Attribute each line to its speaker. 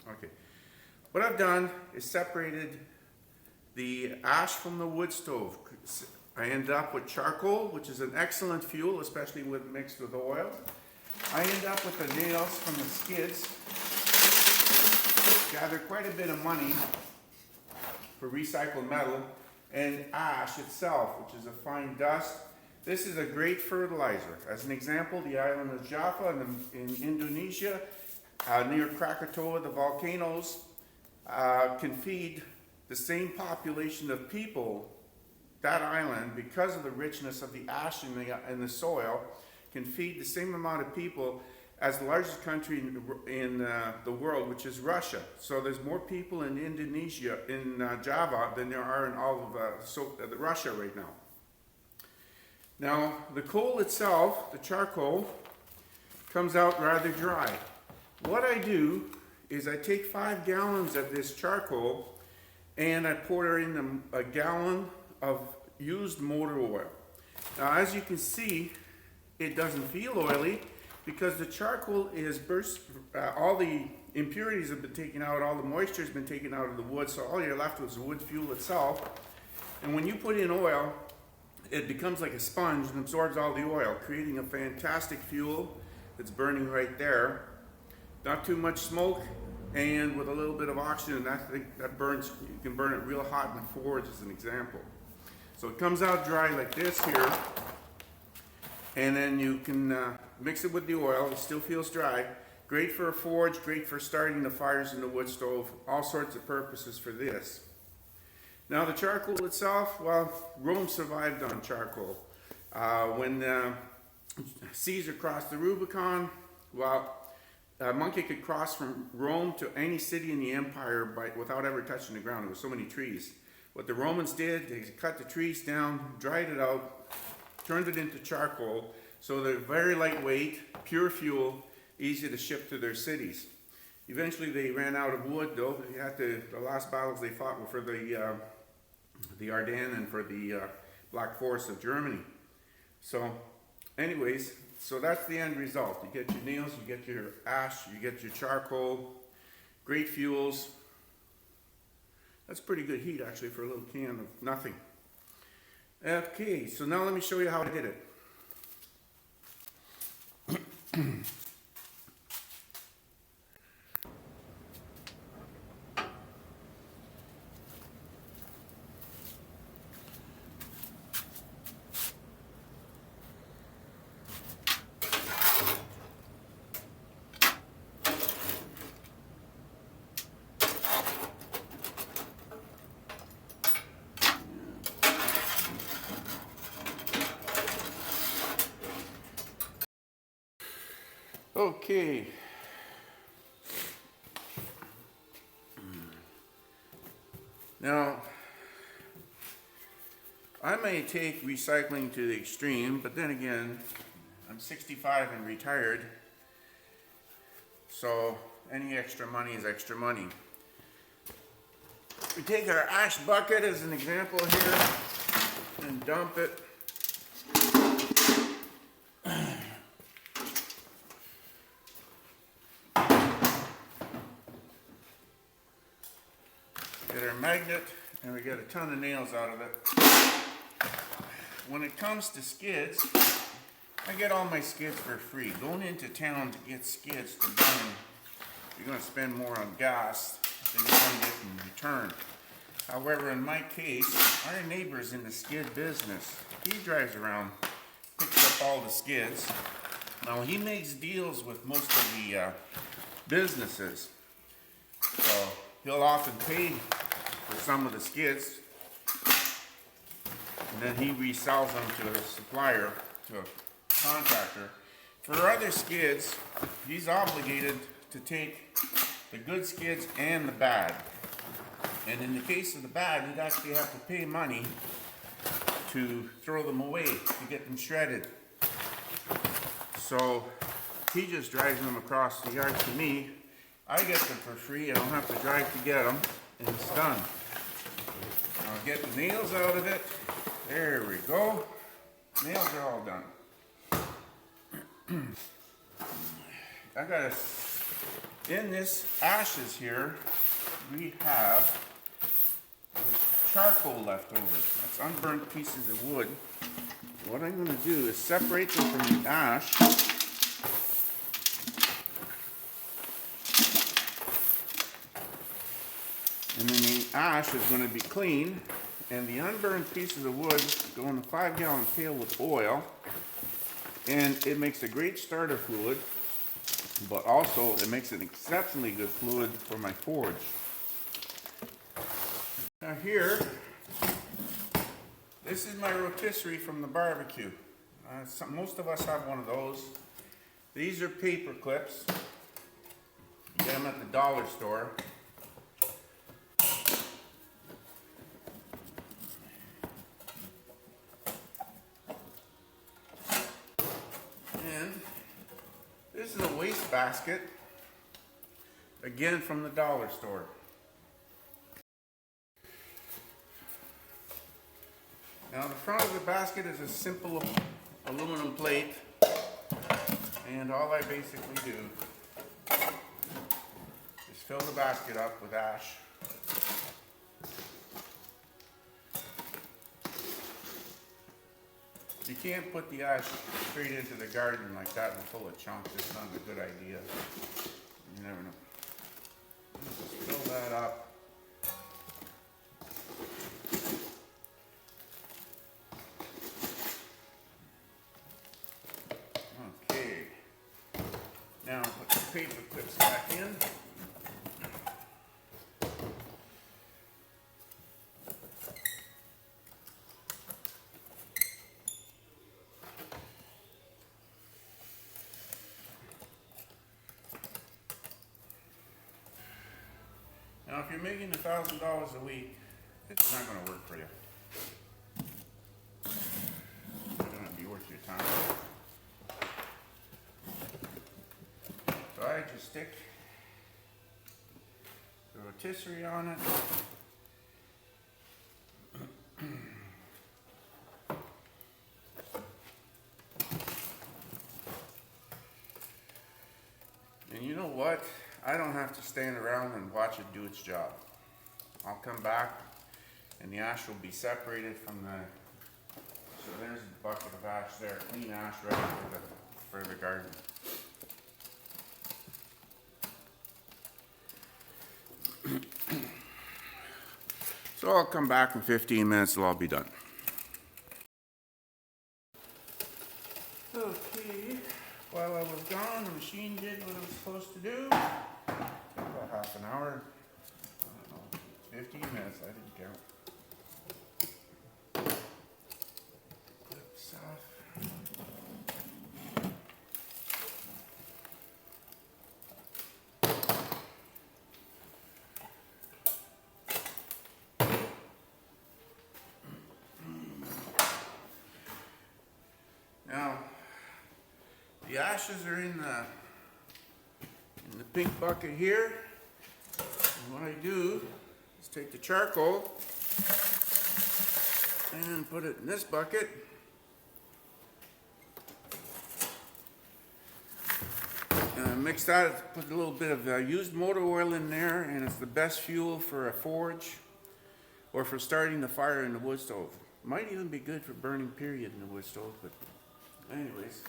Speaker 1: Okay. What I've done is separated the ash from the wood stove. I end up with charcoal, which is an excellent fuel, especially with mixed with oil. I end up with the nails from the skids. Gather quite a bit of money for recycled metal, and ash itself, which is a fine dust. This is a great fertilizer. As an example, the island of Java in Indonesia, near Krakatoa, the volcanoes, can feed the same population of people. That island, because of the richness of the ash in the soil, can feed the same amount of people as the largest country in the world, which is Russia. So there's more people in Indonesia, in Java, than there are in all of Russia right now. Now, the coal itself, the charcoal, comes out rather dry. What I do is I take 5 gallons of this charcoal and I pour in a gallon of used motor oil. Now, as you can see, it doesn't feel oily because the charcoal is all the impurities have been taken out, all the moisture has been taken out of the wood, so all you're left with is the wood fuel itself. And when you put in oil, it becomes like a sponge and absorbs all the oil, creating a fantastic fuel that's burning right there. Not too much smoke, and with a little bit of oxygen, that burns. You can burn it real hot in the forge, as an example. So it comes out dry like this here, and then you can mix it with the oil. It still feels dry. Great for a forge, great for starting the fires in the wood stove, all sorts of purposes for this. Now the charcoal itself, well, Rome survived on charcoal. When Caesar crossed the Rubicon, well, a monkey could cross from Rome to any city in the empire without ever touching the ground. There were so many trees. What the Romans did, they cut the trees down, dried it out, turned it into charcoal, so they're very lightweight, pure fuel, easy to ship to their cities. Eventually they ran out of wood though. The last battles they fought were for the Ardennes and for the Black Forest of Germany. So anyways, so that's the end result. You get your nails, you get your ash, you get your charcoal, great fuels. That's pretty good heat actually for a little can of nothing. Okay, so now let me show you how I did it. Okay. Now, I may take recycling to the extreme, but then again, I'm 65 and retired, so any extra money is extra money. We take our ash bucket as an example here and dump it. Get our magnet, and we get a ton of nails out of it. When it comes to skids, I get all my skids for free. Going into town to get skids to burn, you're going to spend more on gas than you're going to get in return. However, in my case, our neighbor's in the skid business. He drives around, picks up all the skids. Now, he makes deals with most of the businesses. So he'll often pay for some of the skids, and then he resells them to a supplier, to a contractor. For other skids, he's obligated to take the good skids and the bad. And in the case of the bad, he'd actually have to pay money to throw them away, to get them shredded. So he just drives them across the yard to me. I get them for free, I don't have to drive to get them, and it's done. I'll get the nails out of it. There we go. Nails are all done. I got a In this ashes here, we have charcoal left over. That's unburnt pieces of wood. What I'm going to do is separate them from the ash. And then the ash is going to be clean. And the unburned pieces of wood go in a 5-gallon pail with oil. And it makes a great starter fluid, but also it makes an exceptionally good fluid for my forge. Now here, this is my rotisserie from the barbecue. Most of us have one of those. These are paper clips. You get them at the dollar store. And this is a waste basket, again from the dollar store. Now the front of the basket is a simple aluminum plate, and all I basically do is fill the basket up with ash. You can't put the ash straight into the garden like that and full of chunks. It's not a good idea. You never know. Just fill that up. Okay. Now put the paper clips back in. Now, if you're making $1,000 a week, it's not going to work for you. It's not going to be worth your time. So I just stick the rotisserie on it. And you know what? I don't have to stand around and watch it do its job. I'll come back and the ash will be separated from the, so there's a bucket of ash there, clean ash ready for the garden. So I'll come back in 15 minutes, it'll all be done. Okay, while I was gone, the machine did what it was supposed to do. About half an hour, I don't know, 15 minutes, I didn't count. Clips off. Now, the ashes are in the pink bucket here. And what I do is take the charcoal and put it in this bucket. And mix that, put a little bit of used motor oil in there, and it's the best fuel for a forge or for starting the fire in the wood stove. Might even be good for burning period in the wood stove, but anyways.